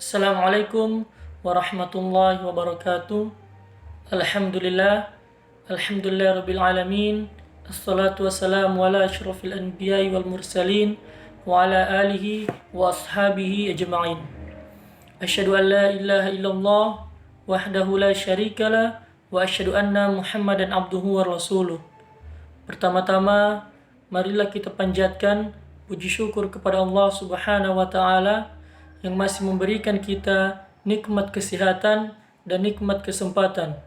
Assalamualaikum warahmatullahi wabarakatuh. Alhamdulillah, alhamdulillah rabbil alamin. Assalatu wassalamu ala asyrafil anbiya'i wal mursalin wa ala alihi wa ashabihi ajma'in. Asyhadu an la ilaha illallah wahdahu la syarikalah wa asyhadu anna Muhammadan abduhu wa rasuluh. Pertama-tama, marilah kita panjatkan puji syukur kepada Allah Subhanahu wa taala yang masih memberikan kita nikmat kesehatan dan nikmat kesempatan.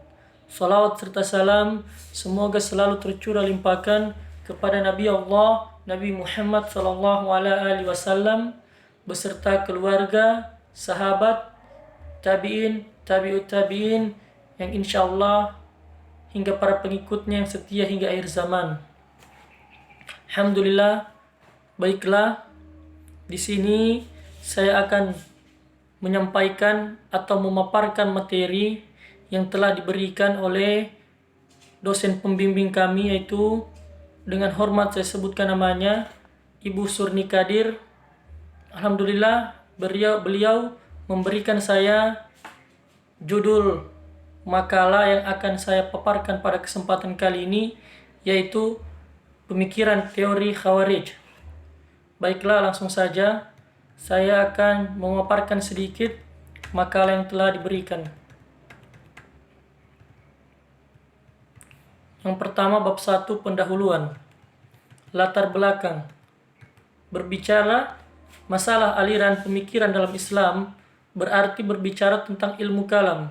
Salawat serta salam semoga selalu tercurah limpahkan kepada Nabi Allah, Nabi Muhammad sallallahu alaihi wasallam beserta keluarga, sahabat, tabi'in, tabi'ut tabi'in yang insyaallah hingga para pengikutnya yang setia hingga akhir zaman. Alhamdulillah, baiklah, di sini saya akan menyampaikan atau memaparkan materi yang telah diberikan oleh dosen pembimbing kami, yaitu dengan hormat saya sebutkan namanya Ibu Surni Kadir. Alhamdulillah, beliau memberikan saya judul makalah yang akan saya paparkan pada kesempatan kali ini, yaitu pemikiran teori Khawarij. Baiklah, langsung saja saya akan memaparkan sedikit makalah yang telah diberikan. Yang pertama, bab 1, pendahuluan. Latar belakang. Berbicara masalah aliran pemikiran dalam Islam berarti berbicara tentang ilmu kalam.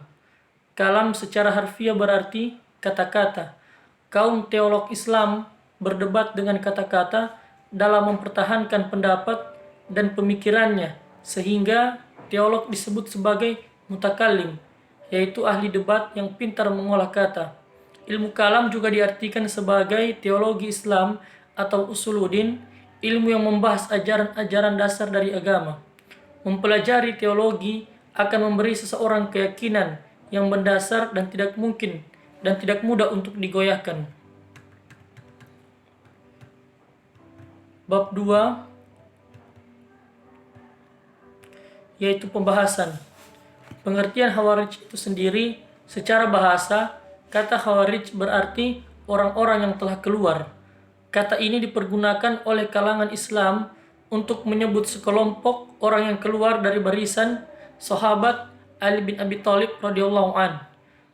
Kalam secara harfiah berarti kata-kata. Kaum teolog Islam berdebat dengan kata-kata dalam mempertahankan pendapat dan pemikirannya, sehingga teolog disebut sebagai mutakallim, yaitu ahli debat yang pintar mengolah kata. Ilmu kalam juga diartikan sebagai teologi Islam atau usuluddin, ilmu yang membahas ajaran-ajaran dasar dari agama. Mempelajari teologi akan memberi seseorang keyakinan yang mendasar dan tidak mudah untuk digoyahkan. Bab 2, yaitu pembahasan. Pengertian Khawarij itu sendiri secara bahasa, kata Khawarij berarti orang-orang yang telah keluar. Kata ini dipergunakan oleh kalangan Islam untuk menyebut sekelompok orang yang keluar dari barisan sahabat Ali bin Abi Thalib radhiyallahu an,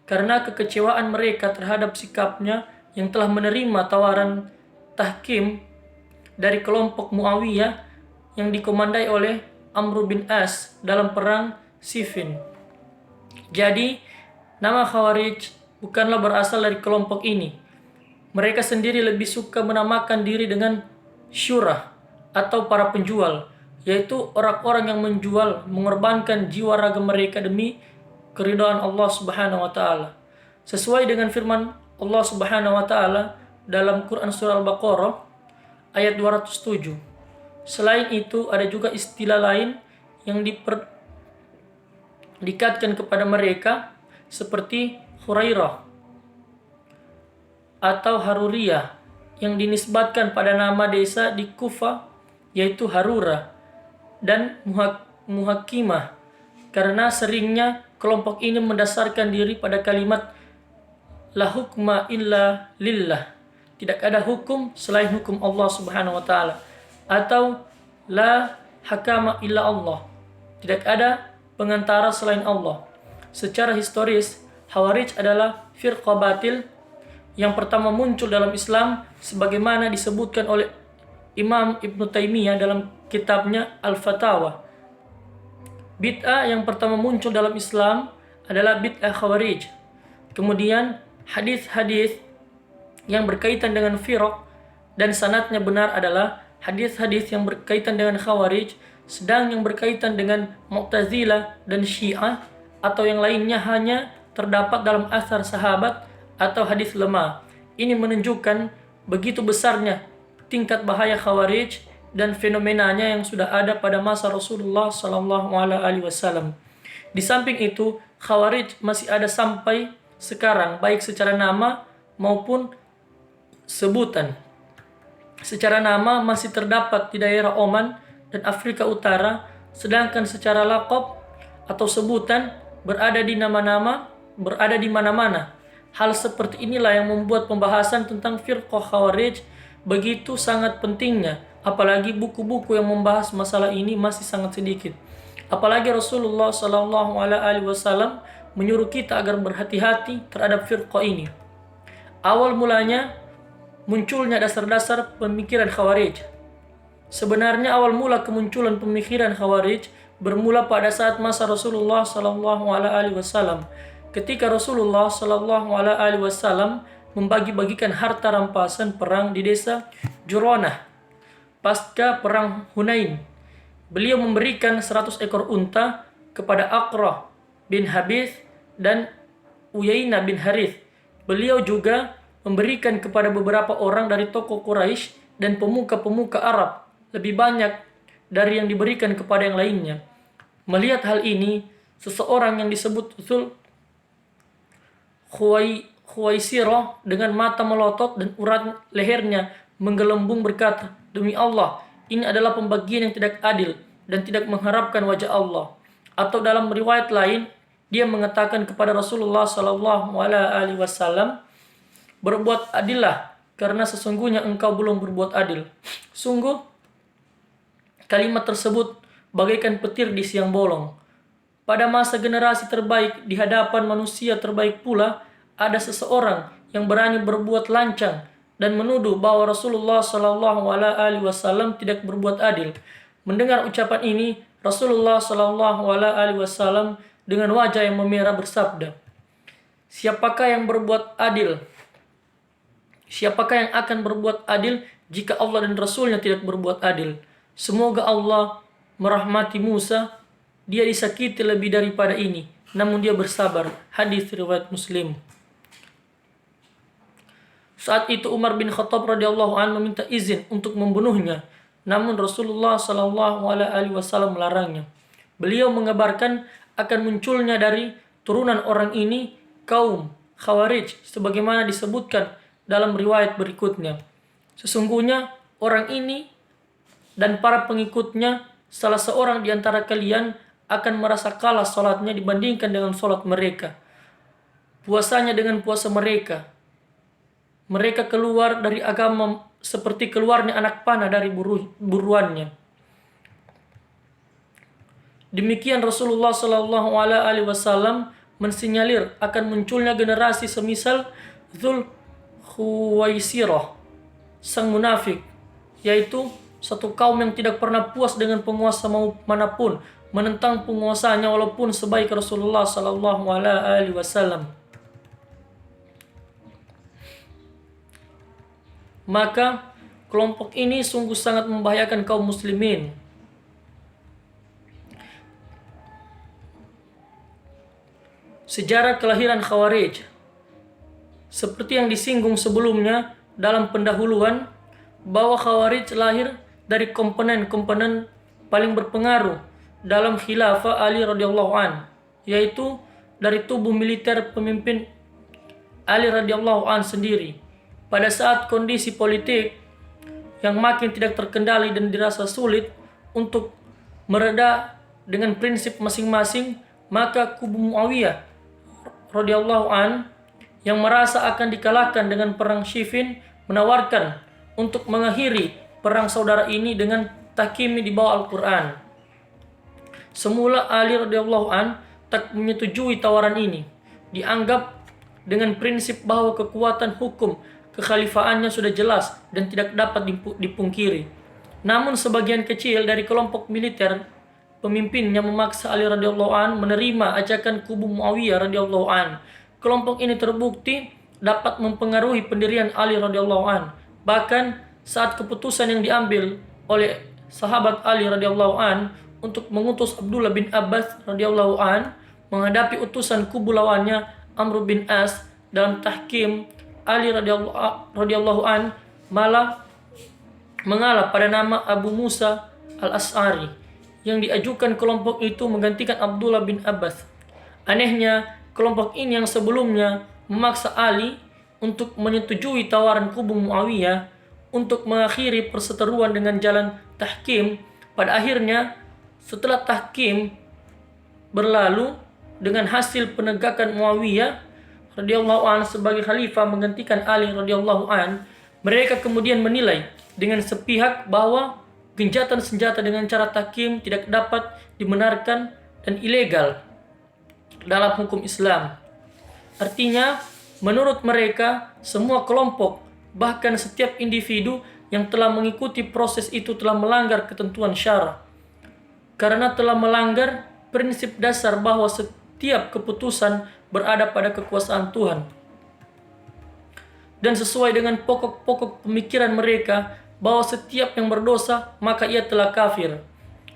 karena kekecewaan mereka terhadap sikapnya yang telah menerima tawaran tahkim dari kelompok Muawiyah yang dikomandai oleh Amr bin As dalam perang Siffin. Jadi, nama Khawarij bukanlah berasal dari kelompok ini. Mereka sendiri lebih suka menamakan diri dengan syurah atau para penjual, yaitu orang-orang yang menjual, mengorbankan jiwa raga mereka demi keridhaan Allah Subhanahu wa taala. Sesuai dengan firman Allah Subhanahu wa taala dalam Quran surah Al-Baqarah ayat 207. Selain itu, ada juga istilah lain yang dikatkan kepada mereka seperti Hurairah atau Haruriyah yang dinisbatkan pada nama desa di Kufah, yaitu Harura, dan Muhakimah, karena seringnya kelompok ini mendasarkan diri pada kalimat la hukma illa lillah, tidak ada hukum selain hukum Allah Subhanahu wa taala, atau la hakama illa Allah, tidak ada pengantara selain Allah. Secara historis, Khawarij adalah firqah batil yang pertama muncul dalam Islam sebagaimana disebutkan oleh Imam Ibn Taimiyah dalam kitabnya Al-Fatawa. Bid'ah yang pertama muncul dalam Islam adalah bid'ah Khawarij. Kemudian hadis-hadis yang berkaitan dengan firq dan sanadnya benar adalah hadis-hadis yang berkaitan dengan Khawarij, sedang yang berkaitan dengan Mu'tazilah dan Syiah atau yang lainnya hanya terdapat dalam asar sahabat atau hadis lemah. Ini menunjukkan begitu besarnya tingkat bahaya Khawarij dan fenomenanya yang sudah ada pada masa Rasulullah sallallahu alaihi wasallam. Di samping itu, Khawarij masih ada sampai sekarang, baik secara nama maupun sebutan. Secara nama masih terdapat di daerah Oman dan Afrika Utara, sedangkan secara laqab atau sebutan berada di mana-mana. Hal seperti inilah yang membuat pembahasan tentang firqah Khawarij begitu sangat pentingnya, apalagi buku-buku yang membahas masalah ini masih sangat sedikit. Apalagi Rasulullah Shallallahu Alaihi Wasallam menyuruh kita agar berhati-hati terhadap firqah ini. Awal mulanya munculnya dasar-dasar pemikiran Khawarij. Sebenarnya awal mula kemunculan pemikiran Khawarij bermula pada saat masa Rasulullah Shallallahu Alaihi Wasallam. Ketika Rasulullah Shallallahu Alaihi Wasallam membagi-bagikan harta rampasan perang di desa Juronah pasca perang Hunain. Beliau memberikan 100 ekor unta kepada Aqrah bin Habis dan Uyainah bin Harith. Beliau juga memberikan kepada beberapa orang dari tokoh Quraisy dan pemuka-pemuka Arab lebih banyak dari yang diberikan kepada yang lainnya. Melihat hal ini, seseorang yang disebut Dzul Khuwaisirah dengan mata melotot dan urat lehernya menggelembung berkata, "Demi Allah, ini adalah pembagian yang tidak adil dan tidak mengharapkan wajah Allah." Atau dalam riwayat lain, dia mengatakan kepada Rasulullah Shallallahu Alaihi Wasallam, "Berbuat adillah, karena sesungguhnya engkau belum berbuat adil." Sungguh, kalimat tersebut bagaikan petir di siang bolong. Pada masa generasi terbaik di hadapan manusia terbaik pula, ada seseorang yang berani berbuat lancang dan menuduh bahwa Rasulullah Shallallahu Alaihi Wasallam tidak berbuat adil. Mendengar ucapan ini, Rasulullah Shallallahu Alaihi Wasallam dengan wajah yang memerah bersabda, Siapakah yang akan berbuat adil jika Allah dan Rasulnya tidak berbuat adil? Semoga Allah merahmati Musa. Dia disakiti lebih daripada ini, namun dia bersabar. Hadis riwayat Muslim. Saat itu Umar bin Khattab radhiyallahu anhu meminta izin untuk membunuhnya, namun Rasulullah Shallallahu Alaihi Wasallam melarangnya. Beliau mengabarkan akan munculnya dari turunan orang ini kaum Khawarij, sebagaimana disebutkan dalam riwayat berikutnya. Sesungguhnya orang ini dan para pengikutnya, salah seorang di antara kalian akan merasa kalah sholatnya dibandingkan dengan sholat mereka, puasanya dengan puasa mereka. Mereka keluar dari agama seperti keluarnya anak panah dari buruannya. Demikian Rasulullah Shallallahu Alaihi Wasallam mensinyalir akan munculnya generasi semisal Dzul Khuwaisirah, sang munafik, yaitu satu kaum yang tidak pernah puas dengan penguasa manapun, menentang penguasanya walaupun sebaik Rasulullah Sallallahu Alaihi Wasallam. Maka kelompok ini sungguh sangat membahayakan kaum muslimin. Sejarah kelahiran Khawarij, seperti yang disinggung sebelumnya dalam pendahuluan, bahwa Khawarij lahir dari komponen-komponen paling berpengaruh dalam khilafah Ali radhiyallahu an, yaitu dari tubuh militer pemimpin Ali radhiyallahu an sendiri. Pada saat kondisi politik yang makin tidak terkendali dan dirasa sulit untuk mereda dengan prinsip masing-masing, maka kubu Muawiyah radhiyallahu an yang merasa akan dikalahkan dengan perang Siffin menawarkan untuk mengakhiri perang saudara ini dengan tahkimi di bawah Al-Quran. Semula Ali radhiyallahu an tak menyetujui tawaran ini. Dianggap dengan prinsip bahwa kekuatan hukum kekhalifaannya sudah jelas dan tidak dapat dipungkiri. Namun sebagian kecil dari kelompok militer pemimpinnya memaksa Ali radhiyallahu an menerima ajakan kubu Muawiyah radhiyallahu an. Kelompok ini terbukti dapat mempengaruhi pendirian Ali radhiyallahu an. Bahkan saat keputusan yang diambil oleh sahabat Ali radhiyallahu an untuk mengutus Abdullah bin Abbas radhiyallahu an menghadapi utusan kubu lawannya Amr bin As dalam tahkim, Ali radhiyallahu an malah mengalah pada nama Abu Musa al-As'ari yang diajukan kelompok itu menggantikan Abdullah bin Abbas. Anehnya, kelompok ini yang sebelumnya memaksa Ali untuk menyetujui tawaran kubu Muawiyah untuk mengakhiri perseteruan dengan jalan tahkim, pada akhirnya setelah tahkim berlalu dengan hasil penegakan Muawiyah radhiyallahu an sebagai khalifah menggantikan Ali radhiyallahu an, mereka kemudian menilai dengan sepihak bahwa gencatan senjata dengan cara tahkim tidak dapat dibenarkan dan ilegal dalam hukum Islam. Artinya, menurut mereka, semua kelompok, bahkan setiap individu yang telah mengikuti proses itu telah melanggar ketentuan syara. Karena telah melanggar prinsip dasar bahwa setiap keputusan berada pada kekuasaan Tuhan. Dan sesuai dengan pokok-pokok pemikiran mereka bahwa setiap yang berdosa maka ia telah kafir.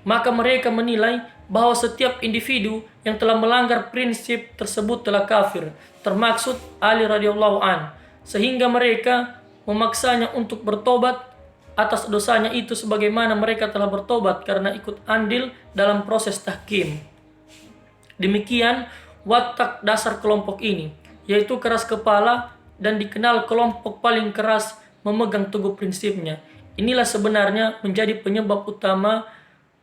Maka mereka menilai bahwa setiap individu yang telah melanggar prinsip tersebut telah kafir, termaksud Ali radhiyallahu an, sehingga mereka memaksanya untuk bertobat atas dosanya itu sebagaimana mereka telah bertobat karena ikut andil dalam proses tahkim. Demikian watak dasar kelompok ini, yaitu keras kepala dan dikenal kelompok paling keras memegang teguh prinsipnya. Inilah sebenarnya menjadi penyebab utama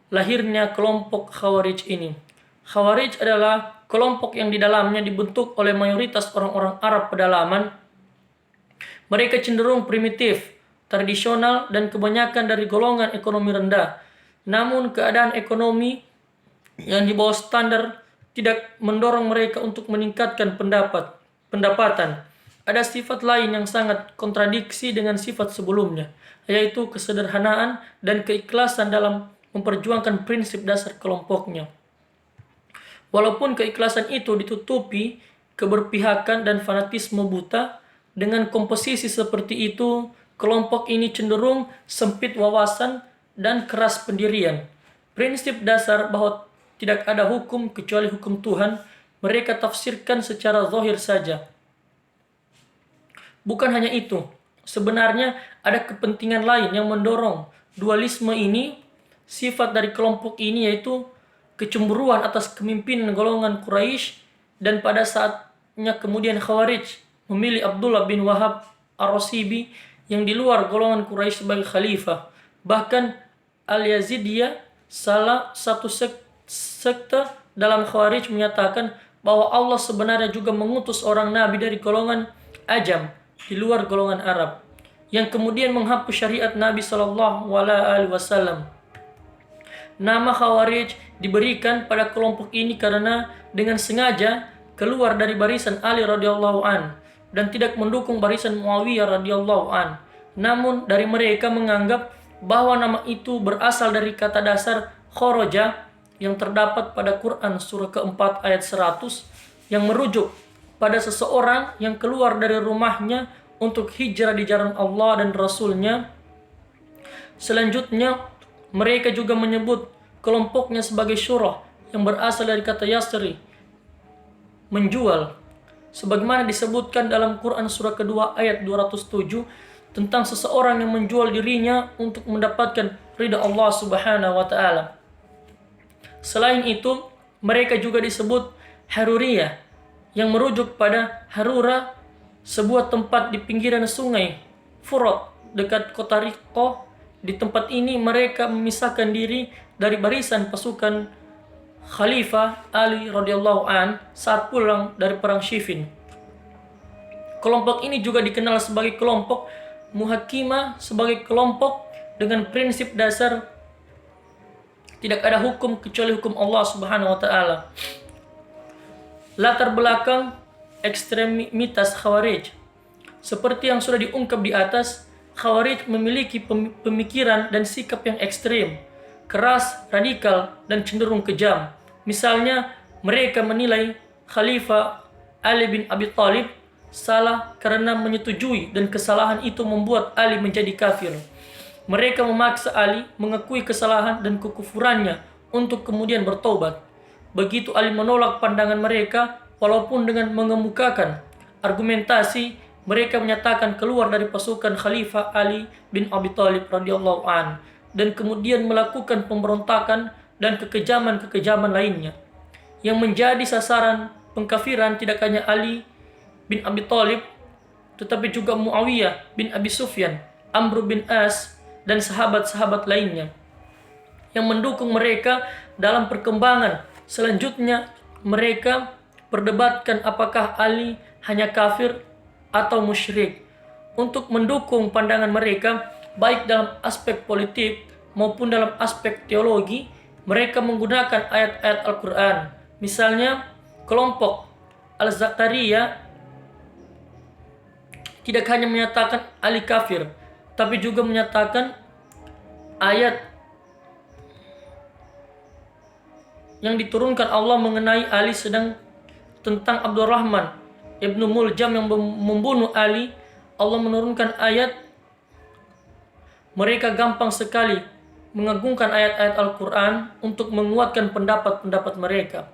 lahirnya kelompok Khawarij ini. Khawarij adalah kelompok yang di dalamnya dibentuk oleh mayoritas orang-orang Arab pedalaman. Mereka cenderung primitif, tradisional, dan kebanyakan dari golongan ekonomi rendah. Namun keadaan ekonomi yang di bawah standar tidak mendorong mereka untuk meningkatkan pendapatan. Ada sifat lain yang sangat kontradiksi dengan sifat sebelumnya, yaitu kesederhanaan dan keikhlasan dalam memperjuangkan prinsip dasar kelompoknya. Walaupun keikhlasan itu ditutupi keberpihakan dan fanatisme buta, dengan komposisi seperti itu, kelompok ini cenderung sempit wawasan dan keras pendirian. Prinsip dasar bahwa tidak ada hukum kecuali hukum Tuhan, mereka tafsirkan secara zahir saja. Bukan hanya itu, sebenarnya ada kepentingan lain yang mendorong dualisme ini. Sifat dari kelompok ini yaitu kecemburuan atas kepemimpinan golongan Quraisy, dan pada saatnya kemudian Khawarij memilih Abdullah bin Wahab Ar-Rasibi yang di luar golongan Quraisy sebagai khalifah. Bahkan Al-Yazidiyah, salah satu sekte dalam Khawarij, menyatakan bahwa Allah sebenarnya juga mengutus orang nabi dari golongan Ajam di luar golongan Arab, yang kemudian menghapus syariat Nabi SAW. Nama Khawarij diberikan pada kelompok ini karena dengan sengaja keluar dari barisan Ali radhiyallahu an dan tidak mendukung barisan Muawiyah radhiyallahu an. Namun dari mereka menganggap bahwa nama itu berasal dari kata dasar kharaja yang terdapat pada Quran surah keempat ayat 100 yang merujuk pada seseorang yang keluar dari rumahnya untuk hijrah di jalan Allah dan Rasulnya. Selanjutnya mereka juga menyebut kelompoknya sebagai syurah yang berasal dari kata yasri, menjual, sebagaimana disebutkan dalam Quran surah kedua ayat 207 tentang seseorang yang menjual dirinya untuk mendapatkan ridha Allah Subhanahu wa taala. Selain itu, mereka juga disebut Haruriyah yang merujuk pada Harura, sebuah tempat di pinggiran sungai Furat dekat kota Riqqah. Di tempat ini mereka memisahkan diri dari barisan pasukan Khalifah Ali radhiyallahu an saat pulang dari perang Siffin. Kelompok ini juga dikenal sebagai kelompok Muhakimah, sebagai kelompok dengan prinsip dasar tidak ada hukum kecuali hukum Allah Subhanahu wa taala. Latar belakang ekstremitas Khawarij. Seperti yang sudah diungkap di atas, Khawarij memiliki pemikiran dan sikap yang ekstrim, keras, radikal, dan cenderung kejam. Misalnya, mereka menilai Khalifah Ali bin Abi Thalib salah karena menyetujui dan kesalahan itu membuat Ali menjadi kafir. Mereka memaksa Ali mengakui kesalahan dan kekufurannya untuk kemudian bertobat. Begitu Ali menolak pandangan mereka, walaupun dengan mengemukakan argumentasi, mereka menyatakan keluar dari pasukan Khalifah Ali bin Abi Thalib radhiyallahu an dan kemudian melakukan pemberontakan dan kekejaman-kekejaman lainnya. Yang menjadi sasaran pengkafiran tidak hanya Ali bin Abi Thalib, tetapi juga Muawiyah bin Abi Sufyan, Amr bin As, dan sahabat-sahabat lainnya yang mendukung mereka dalam perkembangan Selanjutnya, mereka perdebatkan apakah Ali hanya kafir atau musyrik. Untuk mendukung pandangan mereka, baik dalam aspek politik maupun dalam aspek teologi, mereka menggunakan ayat-ayat Al-Quran. Misalnya, kelompok Al-Zakaria tidak hanya menyatakan Ali kafir, tapi juga menyatakan ayat yang diturunkan Allah mengenai Ali sedang tentang Abdurrahman Ibnu Muljam yang membunuh Ali. Allah menurunkan ayat, mereka gampang sekali mengagungkan ayat-ayat Al-Quran untuk menguatkan pendapat-pendapat mereka.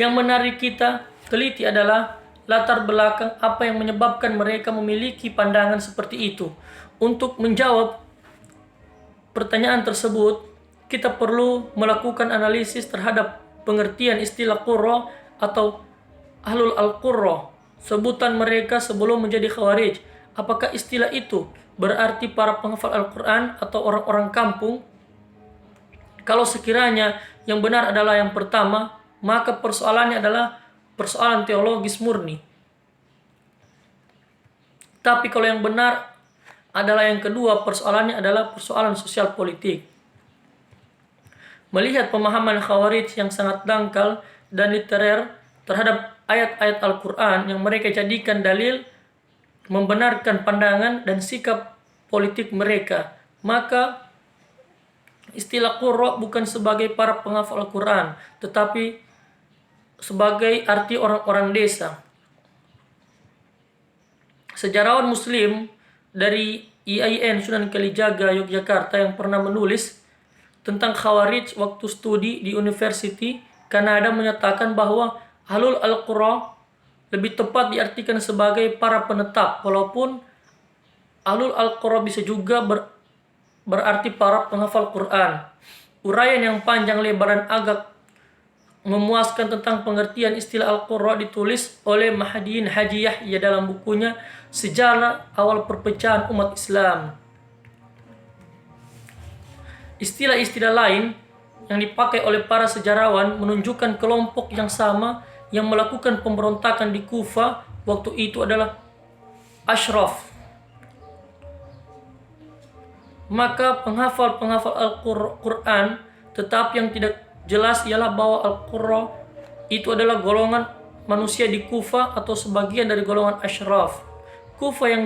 Yang menarik kita teliti adalah latar belakang apa yang menyebabkan mereka memiliki pandangan seperti itu. Untuk menjawab pertanyaan tersebut, kita perlu melakukan analisis terhadap pengertian istilah Qurra atau Ahlul Al-Qurra, sebutan mereka sebelum menjadi Khawarij. Apakah istilah itu berarti para penghafal Al-Quran atau orang-orang kampung? Kalau sekiranya yang benar adalah yang pertama, maka persoalannya adalah persoalan teologis murni. Tapi kalau yang benar adalah yang kedua, persoalannya adalah persoalan sosial politik. Melihat pemahaman Khawarij yang sangat dangkal dan literer terhadap ayat-ayat Al-Quran yang mereka jadikan dalil membenarkan pandangan dan sikap politik mereka, maka istilah Qurra bukan sebagai para penghafal Al-Quran, tetapi sebagai arti orang-orang desa. Sejarawan Muslim dari IAIN Sunan Kalijaga, Yogyakarta yang pernah menulis tentang Khawarij waktu studi di University Kanada menyatakan bahwa Ahlul Al-Qurra lebih tepat diartikan sebagai para penetap, walaupun Ahlul Al-Qurra bisa juga berarti para penghafal Quran. Uraian yang panjang lebar dan agak memuaskan tentang pengertian istilah Al-Qurra ditulis oleh Mahdiin Haji Yahya dalam bukunya Sejarah Awal Perpecahan Umat Islam. Istilah-istilah lain yang dipakai oleh para sejarawan menunjukkan kelompok yang sama yang melakukan pemberontakan di Kufah waktu itu adalah Ashraf. Maka penghafal-penghafal Al-Quran, tetapi yang tidak jelas ialah bahwa Al-Qurra itu adalah golongan manusia di Kufah atau sebagian dari golongan Ashraf. Kufah yang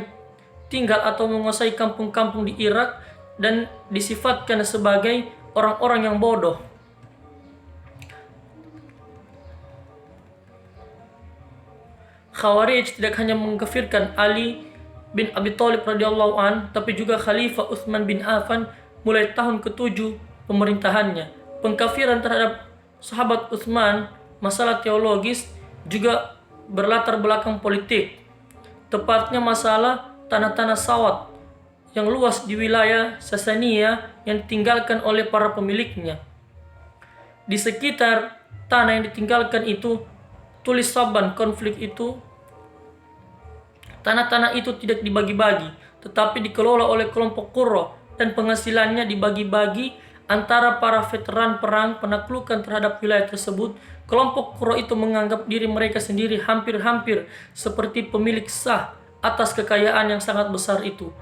tinggal atau menguasai kampung-kampung di Irak dan disifatkan sebagai orang-orang yang bodoh. Khawarij tidak hanya mengkafirkan Ali bin Abi Thalib radhiyallahu an, tapi juga Khalifah Utsman bin Affan mulai tahun ke-7 pemerintahannya. Pengkafiran terhadap sahabat Utsman, masalah teologis, juga berlatar belakang politik. Tepatnya masalah tanah-tanah sawat yang luas di wilayah Sasaniyah yang ditinggalkan oleh para pemiliknya. Di sekitar tanah yang ditinggalkan itu, tulis saban konflik itu, tanah-tanah itu tidak dibagi-bagi, tetapi dikelola oleh kelompok Qurra dan penghasilannya dibagi-bagi antara para veteran perang penaklukan terhadap wilayah tersebut. Kelompok Qurra itu menganggap diri mereka sendiri hampir-hampir seperti pemilik sah atas kekayaan yang sangat besar itu.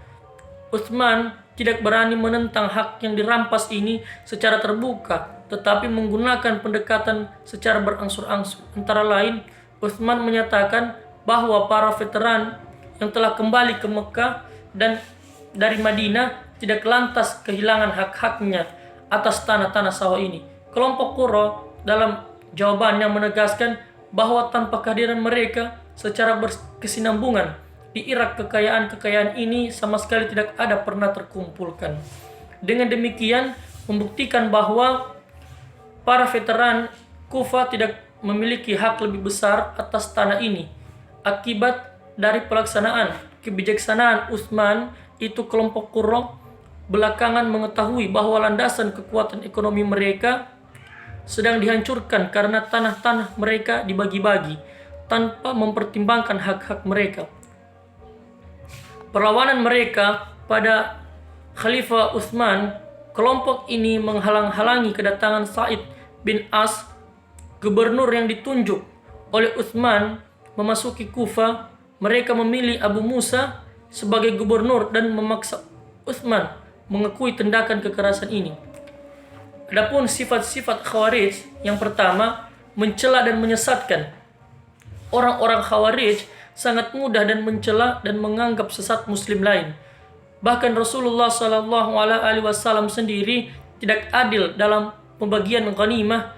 Utsman tidak berani menentang hak yang dirampas ini secara terbuka, tetapi menggunakan pendekatan secara berangsur-angsur. Antara lain, Utsman menyatakan bahwa para veteran yang telah kembali ke Mekah dan dari Madinah tidak lantas kehilangan hak-haknya atas tanah-tanah sawah ini. Kelompok Qurra dalam jawabannya menegaskan bahwa tanpa kehadiran mereka secara berkesinambungan di Irak, kekayaan-kekayaan ini sama sekali tidak ada pernah terkumpulkan. Dengan demikian membuktikan bahwa para veteran Kufah tidak memiliki hak lebih besar atas tanah ini. Akibat dari pelaksanaan kebijaksanaan Utsman itu, kelompok Qurra belakangan mengetahui bahwa landasan kekuatan ekonomi mereka sedang dihancurkan karena tanah-tanah mereka dibagi-bagi tanpa mempertimbangkan hak-hak mereka. Perlawanan mereka pada Khalifah Utsman Kelompok ini menghalang-halangi kedatangan Sa'id bin As, gubernur yang ditunjuk oleh Utsman, memasuki Kufah. Mereka memilih Abu Musa sebagai gubernur dan memaksa Utsman mengakui tindakan kekerasan ini. Adapun sifat-sifat Khawarij, yang pertama, mencela dan menyesatkan. Orang-orang Khawarij sangat mudah dan mencela dan menganggap sesat muslim lain. Bahkan Rasulullah SAW sendiri tidak adil dalam pembagian ghanimah.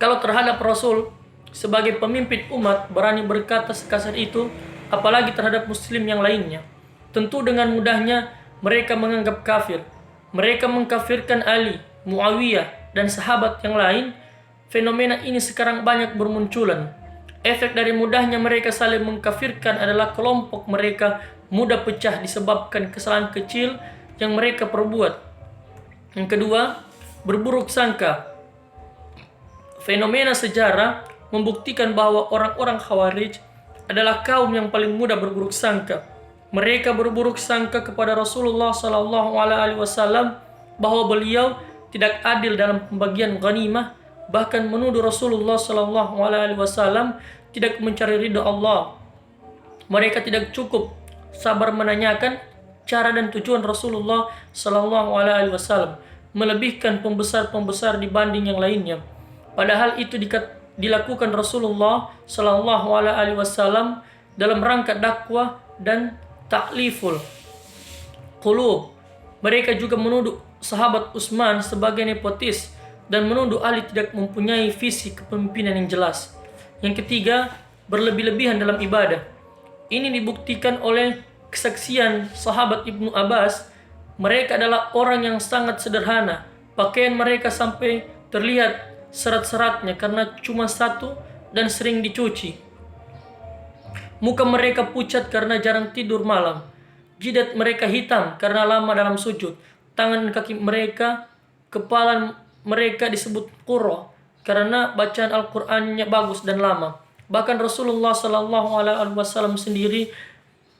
Kalau terhadap Rasul sebagai pemimpin umat berani berkata sekasar itu, apalagi terhadap muslim yang lainnya. Tentu dengan mudahnya mereka menganggap kafir. Mereka mengkafirkan Ali, Muawiyah, dan sahabat yang lain. Fenomena ini sekarang banyak bermunculan. Efek dari mudahnya mereka saling mengkafirkan adalah kelompok mereka mudah pecah disebabkan kesalahan kecil yang mereka perbuat. Yang kedua, berburuk sangka. Fenomena sejarah membuktikan bahwa orang-orang Khawarij adalah kaum yang paling mudah berburuk sangka. Mereka berburuk sangka kepada Rasulullah SAW bahwa beliau tidak adil dalam pembagian ghanimah, bahkan menuduh Rasulullah SAW tidak mencari ridha Allah. Mereka tidak cukup sabar menanyakan cara dan tujuan Rasulullah SAW, melebihkan pembesar-pembesar dibanding yang lainnya. Padahal itu dilakukan Rasulullah SAW dalam rangka dakwah dan ta'liful qulub. Mereka juga menuduh sahabat Utsman sebagai nepotis dan menuduh Ali tidak mempunyai visi kepemimpinan yang jelas. Yang ketiga, berlebih-lebihan dalam ibadah. Ini dibuktikan oleh kesaksian sahabat Ibnu Abbas. Mereka adalah orang yang sangat sederhana. Pakaian mereka sampai terlihat serat-seratnya karena cuma satu dan sering dicuci. Muka mereka pucat karena jarang tidur malam. Jidat mereka hitam karena lama dalam sujud. Tangan dan kaki mereka, kepala mereka disebut qurra karena bacaan Al-Qur'annya bagus dan lama. Bahkan Rasulullah SAW sendiri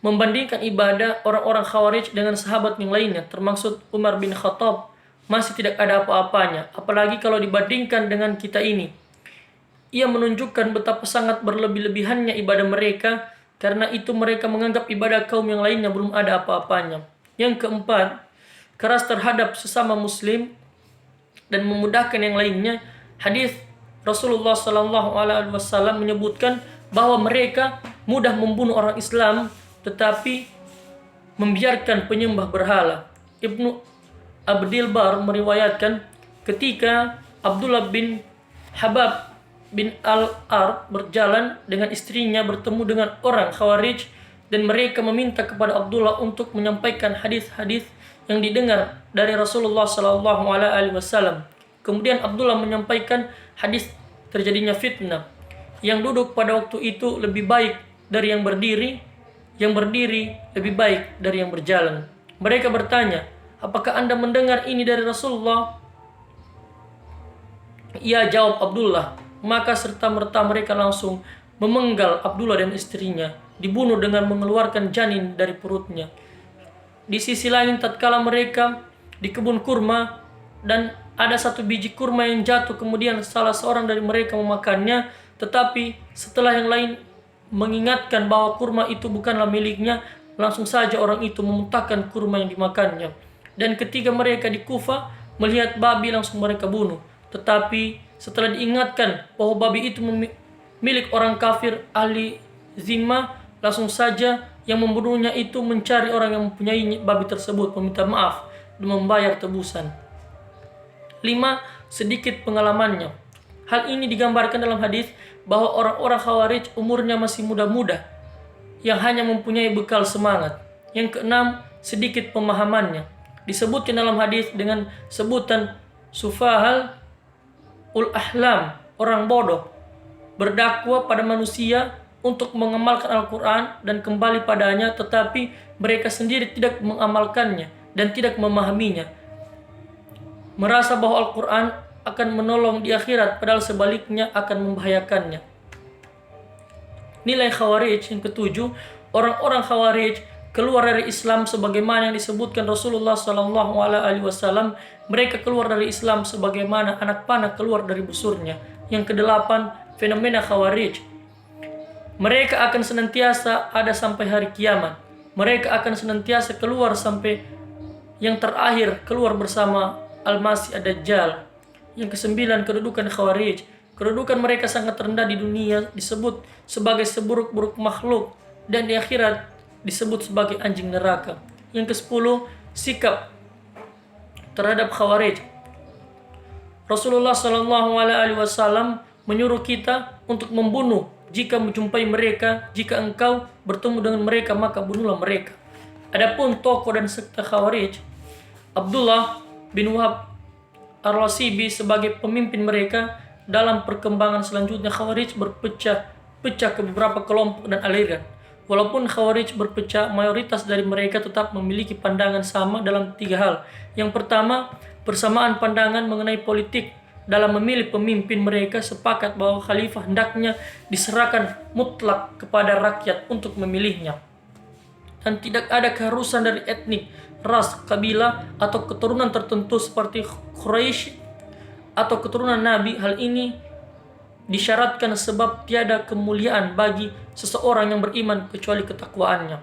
membandingkan ibadah orang-orang Khawarij dengan sahabat yang lainnya, termasuk Umar bin Khattab, masih tidak ada apa-apanya, apalagi kalau dibandingkan dengan kita ini. Ia menunjukkan betapa sangat berlebih-lebihannya ibadah mereka, karena itu mereka menganggap ibadah kaum yang lainnya belum ada apa-apanya. Yang keempat, keras terhadap sesama muslim dan memudahkan yang lainnya. Hadis Rasulullah SAW menyebutkan bahwa mereka mudah membunuh orang Islam tetapi membiarkan penyembah berhala. Ibnu Abdil Bar meriwayatkan ketika Abdullah bin Habab bin Al-Ar berjalan dengan istrinya bertemu dengan orang Khawarij dan mereka meminta kepada Abdullah untuk menyampaikan hadis-hadis yang didengar dari Rasulullah SAW. Kemudian Abdullah menyampaikan hadis terjadinya fitnah. Yang duduk pada waktu itu lebih baik dari yang berdiri lebih baik dari yang berjalan. Mereka bertanya, apakah Anda mendengar ini dari Rasulullah? Ia jawab Abdullah. Maka serta-merta mereka langsung memenggal Abdullah dan istrinya, dibunuh dengan mengeluarkan janin dari perutnya. Di sisi lain, tatkala mereka di kebun kurma dan ada satu biji kurma yang jatuh, kemudian salah seorang dari mereka memakannya, tetapi setelah yang lain mengingatkan bahwa kurma itu bukanlah miliknya, langsung saja orang itu memuntahkan kurma yang dimakannya. Dan ketika mereka di Kufah melihat babi, langsung mereka bunuh. Tetapi setelah diingatkan bahwa babi itu milik orang kafir ahli zimmah, langsung saja yang membunuhnya itu mencari orang yang mempunyai babi tersebut, meminta maaf dan membayar tebusan. 5. Sedikit pengalamannya. Hal ini digambarkan dalam hadis bahwa orang-orang Khawarij umurnya masih muda-muda yang hanya mempunyai bekal semangat. Yang keenam, sedikit pemahamannya. Disebutkan dalam hadis dengan sebutan sufahal ul ahlam, orang bodoh, berdakwah pada manusia untuk mengamalkan Al-Quran dan kembali padanya, tetapi mereka sendiri tidak mengamalkannya dan tidak memahaminya. Merasa bahwa Al-Quran akan menolong di akhirat, padahal sebaliknya akan membahayakannya. Nilai Khawarij yang ketujuh, orang-orang Khawarij keluar dari Islam sebagaimana yang disebutkan Rasulullah Sallallahu Alaihi Wasallam. Mereka keluar dari Islam sebagaimana anak panah keluar dari busurnya. Yang kedelapan, fenomena Khawarij. Mereka akan senantiasa ada sampai hari kiamat. Mereka akan senantiasa keluar sampai yang terakhir keluar bersama Al-Masih Ad-Dajjal. Yang kesembilan, kedudukan Khawarij. Kedudukan mereka sangat rendah di dunia, disebut sebagai seburuk-buruk makhluk, dan di akhirat disebut sebagai anjing neraka. Yang kesepuluh, sikap terhadap Khawarij. Rasulullah Shallallahu Alaihi Wasallam menyuruh kita untuk membunuh jika menjumpai mereka. Jika engkau bertemu dengan mereka, maka bunuhlah mereka. Adapun tokoh dan sekte Khawarij, Abdullah bin Wahab Ar-Rasibi sebagai pemimpin mereka. Dalam perkembangan selanjutnya, Khawarij berpecah ke beberapa kelompok dan aliran. Walaupun Khawarij berpecah, mayoritas dari mereka tetap memiliki pandangan sama dalam tiga hal. Yang pertama, persamaan pandangan mengenai politik. Dalam memilih pemimpin, mereka sepakat bahwa khalifah hendaknya diserahkan mutlak kepada rakyat untuk memilihnya, dan tidak ada keharusan dari etnik, ras, kabilah, atau keturunan tertentu seperti Quraisy atau keturunan Nabi. Hal ini disyaratkan sebab tiada kemuliaan bagi seseorang yang beriman kecuali ketakwaannya.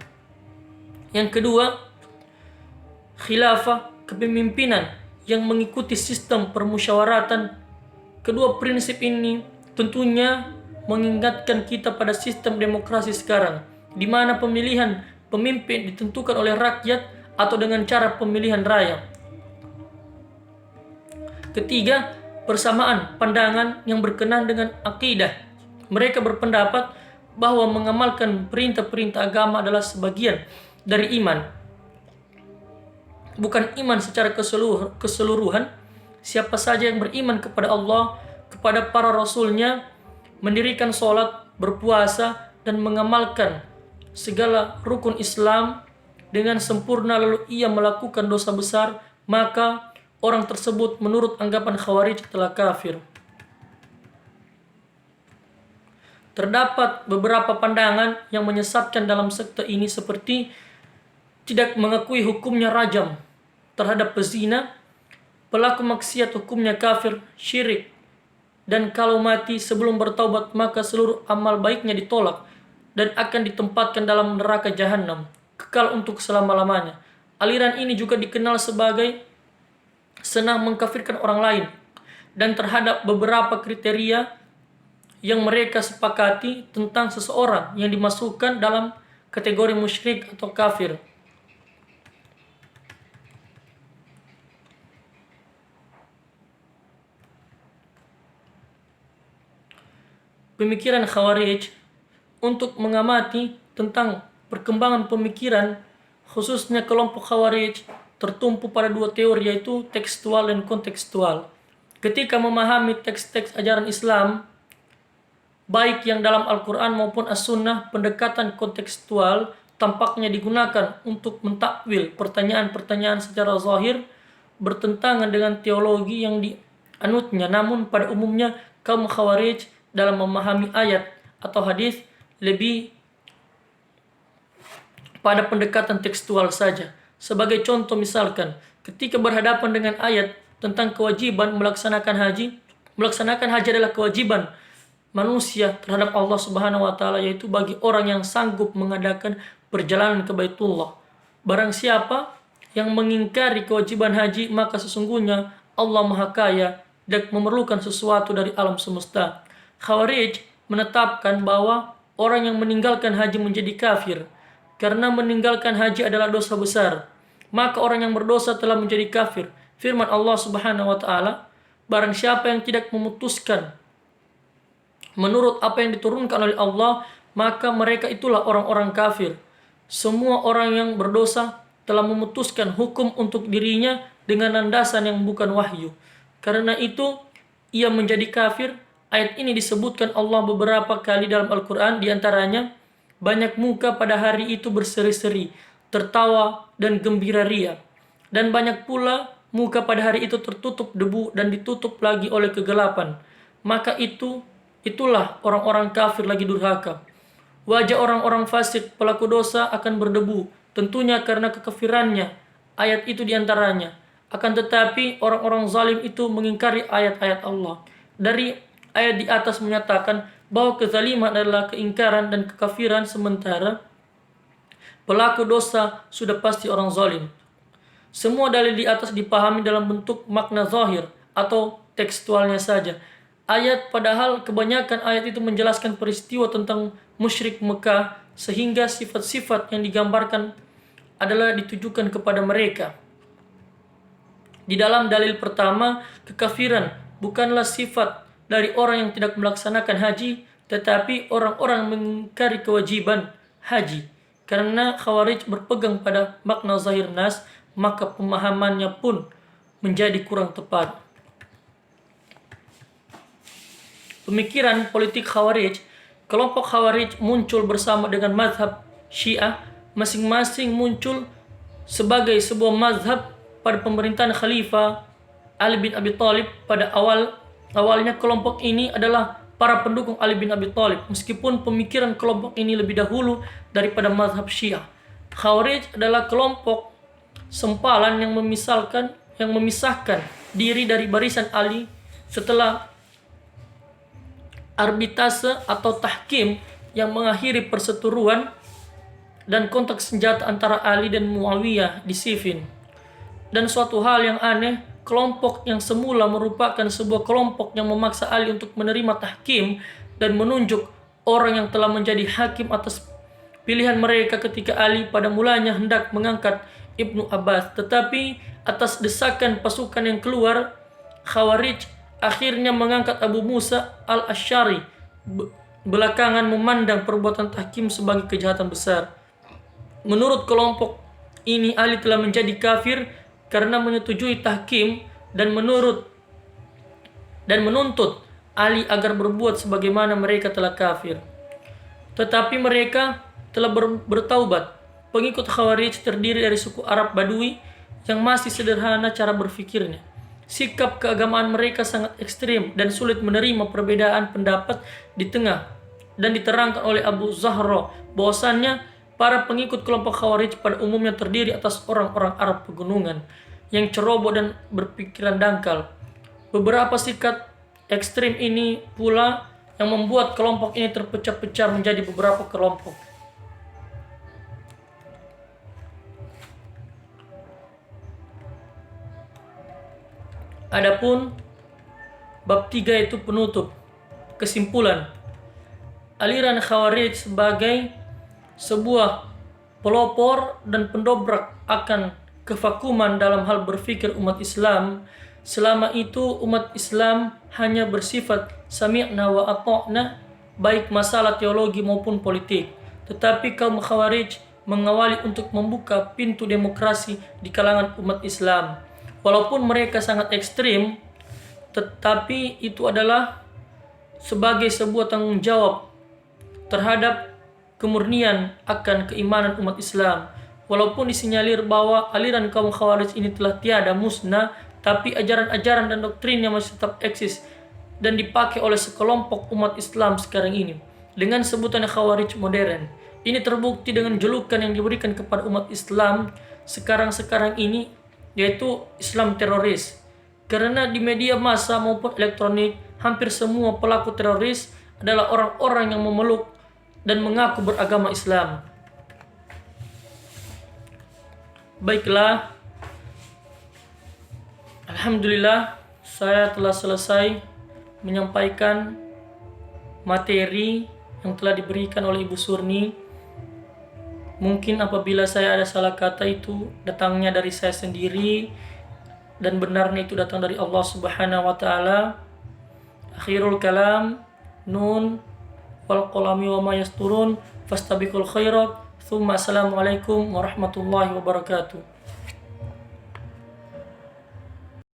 Yang kedua, khilafah, kepemimpinan yang mengikuti sistem permusyawaratan. Kedua prinsip ini tentunya mengingatkan kita pada sistem demokrasi sekarang, di mana pemilihan pemimpin ditentukan oleh rakyat atau dengan cara pemilihan raya. Ketiga, persamaan pandangan yang berkenan dengan akidah. Mereka berpendapat bahwa mengamalkan perintah-perintah agama adalah sebagian dari iman, bukan iman secara keseluruhan. Siapa saja yang beriman kepada Allah, kepada para rasulnya, mendirikan sholat, berpuasa, dan mengamalkan segala rukun Islam dengan sempurna, lalu ia melakukan dosa besar, maka orang tersebut menurut anggapan Khawarij telah kafir. Terdapat beberapa pandangan yang menyesatkan dalam sekte ini, seperti tidak mengakui hukumnya rajam terhadap pezina, pelaku maksiat hukumnya kafir, syirik, dan kalau mati sebelum bertaubat maka seluruh amal baiknya ditolak dan akan ditempatkan dalam neraka jahanam kekal untuk selama-lamanya. Aliran ini juga dikenal sebagai senang mengkafirkan orang lain, dan terhadap beberapa kriteria yang mereka sepakati tentang seseorang yang dimasukkan dalam kategori musyrik atau kafir. Pemikiran Khawarij. Untuk mengamati tentang perkembangan pemikiran, khususnya kelompok Khawarij, tertumpu pada dua teori, yaitu tekstual dan kontekstual. Ketika memahami teks-teks ajaran Islam, baik yang dalam Al-Quran maupun As-Sunnah, pendekatan kontekstual tampaknya digunakan untuk mentakwil pertanyaan-pertanyaan secara zahir bertentangan dengan teologi yang dianutnya. Namun pada umumnya kaum Khawarij dalam memahami ayat atau hadis lebih pada pendekatan tekstual saja. Sebagai contoh, misalkan ketika berhadapan dengan ayat tentang kewajiban melaksanakan haji adalah kewajiban manusia terhadap Allah Subhanahu wa taala, yaitu bagi orang yang sanggup mengadakan perjalanan ke Baitullah. Barang siapa yang mengingkari kewajiban haji, maka sesungguhnya Allah Maha Kaya dan memerlukan sesuatu dari alam semesta. Khawarij menetapkan bahwa orang yang meninggalkan haji menjadi kafir karena meninggalkan haji adalah dosa besar, maka orang yang berdosa telah menjadi kafir. Firman Allah Subhanahu wa taala, barang siapa yang tidak memutuskan menurut apa yang diturunkan oleh Allah, maka mereka itulah orang-orang kafir. Semua orang yang berdosa telah memutuskan hukum untuk dirinya dengan landasan yang bukan wahyu. Karena itu ia menjadi kafir. Ayat ini disebutkan Allah beberapa kali dalam Al-Quran, diantaranya banyak muka pada hari itu berseri-seri, tertawa dan gembira ria. Dan banyak pula muka pada hari itu tertutup debu dan ditutup lagi oleh kegelapan. Maka itulah orang-orang kafir lagi durhaka. Wajah orang-orang fasik pelaku dosa akan berdebu, tentunya karena kekafirannya. Ayat itu diantaranya. Akan tetapi orang-orang zalim itu mengingkari ayat-ayat Allah. Dari ayat di atas menyatakan bahwa kezaliman adalah keingkaran dan kekafiran, sementara pelaku dosa sudah pasti orang zalim. Semua dalil di atas dipahami dalam bentuk makna zahir atau tekstualnya saja. Ayat padahal kebanyakan ayat itu menjelaskan peristiwa tentang musyrik Mekah, sehingga sifat-sifat yang digambarkan adalah ditujukan kepada mereka. Di dalam dalil pertama, kekafiran bukanlah sifat dari orang yang tidak melaksanakan haji, tetapi orang-orang mengingkari kewajiban haji. Karena Khawarij berpegang pada makna zahir nas, maka pemahamannya pun menjadi kurang tepat. Pemikiran politik Khawarij, kelompok Khawarij muncul bersama dengan mazhab Syiah, masing-masing muncul sebagai sebuah mazhab pada pemerintahan Khalifah Ali bin Abi Thalib. Pada awalnya kelompok ini adalah para pendukung Ali bin Abi Thalib, meskipun pemikiran kelompok ini lebih dahulu daripada mazhab Syiah. Khawarij adalah kelompok sempalan yang memisahkan diri dari barisan Ali setelah arbitase atau tahkim yang mengakhiri perseteruan dan kontak senjata antara Ali dan Muawiyah di Siffin. Dan suatu hal yang aneh, kelompok yang semula merupakan sebuah kelompok yang memaksa Ali untuk menerima tahkim dan menunjuk orang yang telah menjadi hakim atas pilihan mereka ketika Ali pada mulanya hendak mengangkat Ibnu Abbas. Tetapi atas desakan pasukan yang keluar, Khawarij akhirnya mengangkat Abu Musa al-Asy'ari, belakangan memandang perbuatan tahkim sebagai kejahatan besar. Menurut kelompok ini, Ali telah menjadi kafir karena menyetujui tahkim dan menuntut Ali agar berbuat sebagaimana mereka telah kafir. Tetapi mereka telah bertaubat. Pengikut Khawarij terdiri dari suku Arab Badui yang masih sederhana cara berfikirnya. Sikap keagamaan mereka sangat ekstrim dan sulit menerima perbedaan pendapat di tengah, dan diterangkan oleh Abu Zahra bahwasannya para pengikut kelompok Khawarij pada umumnya terdiri atas orang-orang Arab pegunungan yang ceroboh dan berpikiran dangkal. Beberapa sikap ekstrim ini pula yang membuat kelompok ini terpecah-pecah menjadi beberapa kelompok. Adapun bab 3 itu penutup. Kesimpulan, aliran Khawarij sebagai sebuah pelopor dan pendobrak akan kevakuman dalam hal berfikir umat Islam. Selama itu umat Islam hanya bersifat sami'na wa ata'na, baik masalah teologi maupun politik. Tetapi kaum Khawarij mengawali untuk membuka pintu demokrasi di kalangan umat Islam. Walaupun mereka sangat ekstrim, tetapi itu adalah sebagai sebuah tanggung jawab terhadap kemurnian akan keimanan umat Islam. Walaupun disinyalir bahwa aliran kaum Khawarij ini telah tiada musnah, tapi ajaran-ajaran dan doktrinnya masih tetap eksis dan dipakai oleh sekelompok umat Islam sekarang ini dengan sebutan Khawarij modern. Ini terbukti dengan julukan yang diberikan kepada umat Islam sekarang ini, yaitu Islam teroris. Karena di media massa maupun elektronik, hampir semua pelaku teroris adalah orang-orang yang memeluk dan mengaku beragama Islam. Baiklah, alhamdulillah saya telah selesai menyampaikan materi yang telah diberikan oleh Ibu Surni. Mungkin apabila saya ada salah kata, itu datangnya dari saya sendiri dan benarnya itu datang dari Allah Subhanahu wa taala. Akhirul kalam, nun wal qalami wa ma yasturun, fastabiqul khairat. Tsumma assalamualaikum warahmatullahi wabarakatuh.